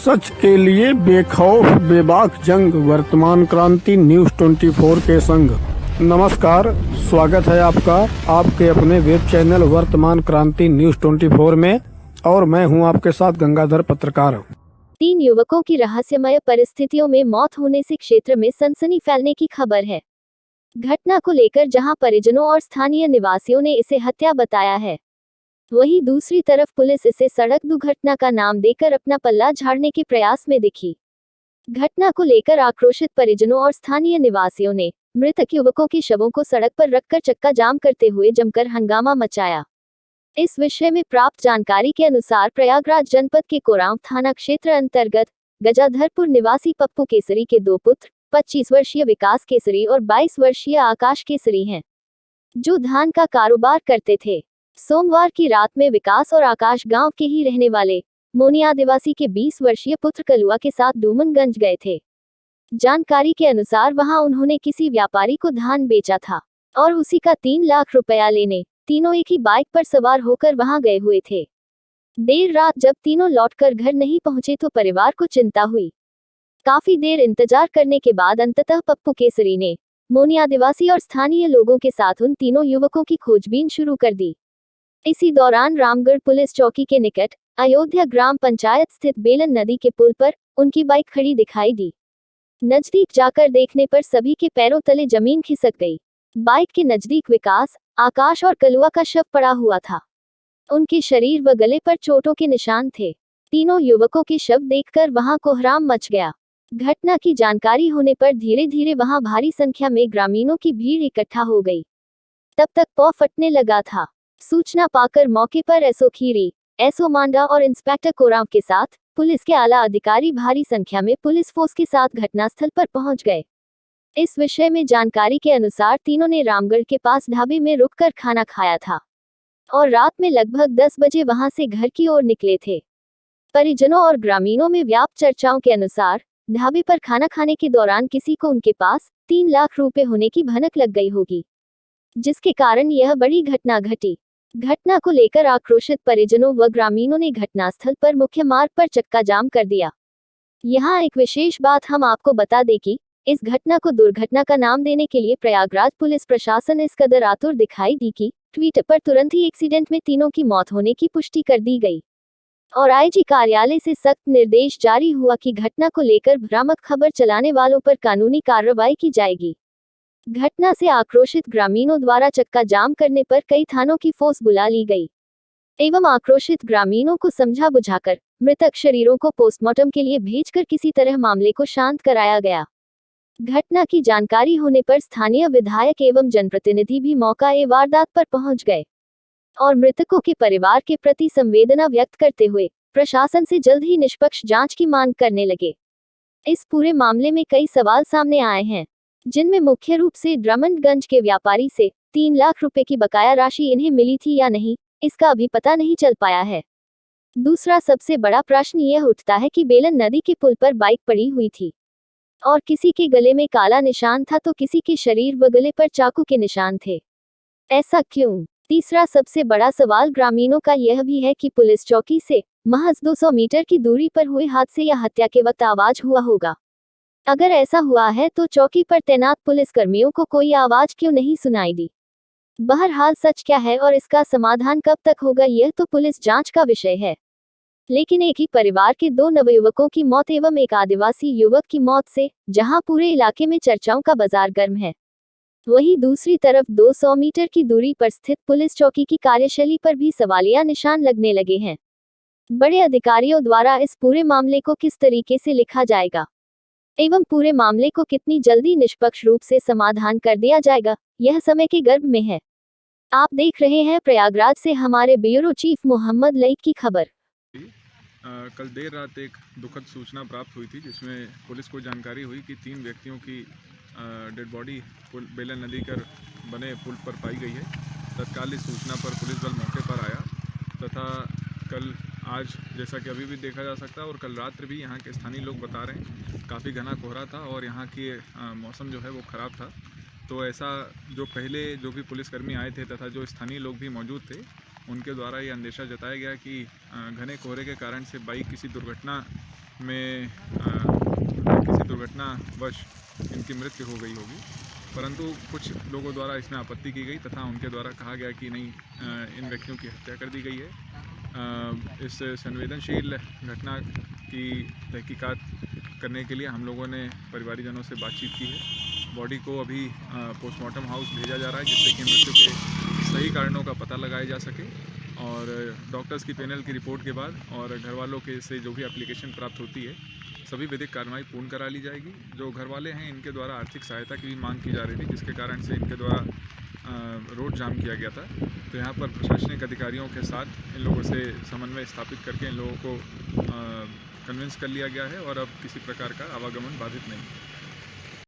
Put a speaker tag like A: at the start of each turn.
A: सच के लिए बेखौफ बेबाक जंग, वर्तमान क्रांति न्यूज 24 के संग। नमस्कार, स्वागत है आपका आपके अपने वेब चैनल वर्तमान क्रांति न्यूज 24 में, और मैं हूं आपके साथ गंगाधर पत्रकार।
B: 3 युवकों की रहस्यमय परिस्थितियों में मौत होने से क्षेत्र में सनसनी फैलने की खबर है। घटना को लेकर जहां परिजनों और स्थानीय निवासियों ने इसे हत्या बताया है, वहीं दूसरी तरफ पुलिस इसे सड़क दुर्घटना का नाम देकर अपना पल्ला झाड़ने के प्रयास में दिखी। घटना को लेकर आक्रोशित परिजनों और स्थानीय निवासियों ने मृतक युवकों के शवों को सड़क पर रखकर चक्का जाम करते हुए जमकर हंगामा मचाया। इस विषय में प्राप्त जानकारी के अनुसार प्रयागराज जनपद के कोरांव थाना क्षेत्र अंतर्गत गजाधरपुर निवासी पप्पू केसरी के 2 पुत्र 25 वर्षीय विकास केसरी और 22 वर्षीय आकाश केसरी हैं, जो धान का कारोबार करते थे। सोमवार की रात में विकास और आकाश गांव के ही रहने वाले मोनी आदिवासी के 20 वर्षीय पुत्र कलुआ के साथ डूमनगंज गए थे। जानकारी के अनुसार वहां उन्होंने किसी व्यापारी को धान बेचा था और उसी का 3 लाख रुपया लेने तीनों एक ही बाइक पर सवार होकर वहां गए हुए थे। देर रात जब तीनों लौटकर घर नहीं पहुंचे तो परिवार को चिंता हुई। काफी देर इंतजार करने के बाद अंततः पप्पू केसरी ने मोनी आदिवासी और स्थानीय लोगों के साथ उन तीनों युवकों की खोजबीन शुरू कर दी। इसी दौरान रामगढ़ पुलिस चौकी के निकट अयोध्या ग्राम पंचायत स्थित बेलन नदी के पुल पर उनकी बाइक खड़ी दिखाई दी। नजदीक जाकर देखने पर सभी के पैरों तले जमीन खिसक गई। बाइक के नजदीक विकास, आकाश और कलुआ का शव पड़ा हुआ था। उनके शरीर व गले पर चोटों के निशान थे। तीनों युवकों के शव देखकर वहां कोहराम मच गया। घटना की जानकारी होने पर धीरे धीरे वहां भारी संख्या में ग्रामीणों की भीड़ इकट्ठा हो गई। तब तक पौ फटने लगा था। सूचना पाकर मौके पर एसओ खीरी, एसओ मांडा और इंस्पेक्टर कोरांव के साथ पुलिस के आला अधिकारी भारी संख्या में पुलिस फोर्स के साथ घटनास्थल पर पहुंच गए। इस विषय में जानकारी के अनुसार तीनों ने रामगढ़ के पास ढाबे में रुककर खाना खाया था और रात में लगभग 10 बजे वहां से घर की ओर निकले थे। परिजनों और ग्रामीणों में व्याप्त चर्चाओं के अनुसार ढाबे पर खाना खाने के दौरान किसी को उनके पास 3 लाख रुपए होने की भनक लग गई होगी, जिसके कारण यह बड़ी घटना घटी। घटना को लेकर आक्रोशित परिजनों व ग्रामीणों ने घटनास्थल पर मुख्य मार्ग पर चक्का जाम कर दिया। यहाँ एक विशेष बात हम आपको बता दें कि इस घटना को दुर्घटना का नाम देने के लिए प्रयागराज पुलिस प्रशासन इस कदर आतुर दिखाई दी कि ट्वीटर पर तुरंत ही एक्सीडेंट में तीनों की मौत होने की पुष्टि कर दी गई और आईजी कार्यालय से सख्त निर्देश जारी हुआ कि घटना को लेकर भ्रामक खबर चलाने वालों पर कानूनी कार्रवाई की जाएगी। घटना से आक्रोशित ग्रामीणों द्वारा चक्का जाम करने पर कई थानों की फोर्स बुला ली गई एवं आक्रोशित ग्रामीणों को समझा बुझाकर मृतक शरीरों को पोस्टमार्टम के लिए भेजकर किसी तरह मामले को शांत कराया गया। घटना की जानकारी होने पर स्थानीय विधायक एवं जनप्रतिनिधि भी मौका वारदात पर पहुंच गए और मृतकों के परिवार के प्रति संवेदना व्यक्त करते हुए प्रशासन से जल्द ही निष्पक्ष जांच की मांग करने लगे। इस पूरे मामले में कई सवाल सामने आए हैं, जिनमें मुख्य रूप से ड्रमंडगंज के व्यापारी से 3 लाख रुपए की बकाया राशि इन्हें मिली थी या नहीं, इसका अभी पता नहीं चल पाया है। दूसरा सबसे बड़ा प्रश्न यह उठता है कि बेलन नदी के पुल पर बाइक पड़ी हुई थी और किसी के गले में काला निशान था तो किसी के शरीर व गले पर चाकू के निशान थे। ऐसा क्यों? तीसरा सबसे बड़ा सवाल ग्रामीणों का यह भी है कि पुलिस चौकी से महज 200 मीटर की दूरी पर हुए हादसे या हत्या के वक्त आवाज हुआ होगा। अगर ऐसा हुआ है तो चौकी पर तैनात पुलिसकर्मियों को कोई आवाज क्यों नहीं सुनाई दी? बहरहाल सच क्या है और इसका समाधान कब तक होगा, यह तो पुलिस जांच का विषय है। लेकिन एक ही परिवार के 2 नवयुवकों की मौत एवं एक आदिवासी युवक की मौत से जहां पूरे इलाके में चर्चाओं का बाजार गर्म है, वहीं दूसरी तरफ 200 मीटर की दूरी पर स्थित पुलिस चौकी की कार्यशैली पर भी सवालिया निशान लगने लगे हैं। बड़े अधिकारियों द्वारा इस पूरे मामले को किस तरीके से लिखा जाएगा एवं पूरे मामले को कितनी जल्दी निष्पक्ष रूप से समाधान कर दिया जाएगा, यह समय के गर्भ में है। आप देख रहे हैं प्रयागराज से हमारे ब्यूरो चीफ मोहम्मद लईक की खबर।
C: कल देर रात एक दुखद सूचना प्राप्त हुई थी, जिसमें पुलिस को जानकारी हुई कि 3 व्यक्तियों की डेड बॉडी बेलन नदी कर बने पुल पर पाई गई है। तत्काल इस सूचना पर पुलिस बल मौके पर आया तथा कल आज जैसा कि अभी भी देखा जा सकता है और कल रात्र भी यहाँ के स्थानीय लोग बता रहे हैं काफ़ी घना कोहरा था और यहाँ की मौसम जो है वो ख़राब था। तो ऐसा जो पहले जो भी पुलिसकर्मी आए थे तथा जो स्थानीय लोग भी मौजूद थे, उनके द्वारा ये अंदेशा जताया गया कि घने कोहरे के कारण से बाइक किसी दुर्घटना में किसी दुर्घटनावश इनकी मृत्यु हो गई होगी, परंतु कुछ लोगों द्वारा इसमें आपत्ति की गई तथा उनके द्वारा कहा गया कि नहीं, इन व्यक्तियों की हत्या कर दी गई है। इस संवेदनशील घटना की तहकीकात करने के लिए हम लोगों ने परिवारीजनों से बातचीत की है। बॉडी को अभी पोस्टमार्टम हाउस भेजा जा रहा है, जिससे कि मृत्यु के सही कारणों का पता लगाया जा सके और डॉक्टर्स की पैनल की रिपोर्ट के बाद और घर वालों के से जो भी एप्लीकेशन प्राप्त होती है, सभी विधिक कार्रवाई पूर्ण करा ली जाएगी। जो घर वाले हैं, इनके द्वारा आर्थिक सहायता की भी मांग की जा रही थी, जिसके कारण से इनके द्वारा रोड जाम किया गया था। तो यहाँ पर प्रशासनिक अधिकारियों के साथ इन लोगों से समन्वय स्थापित करके इन लोगों को कन्विंस कर लिया गया है और अब किसी प्रकार का आवागमन बाधित नहीं है।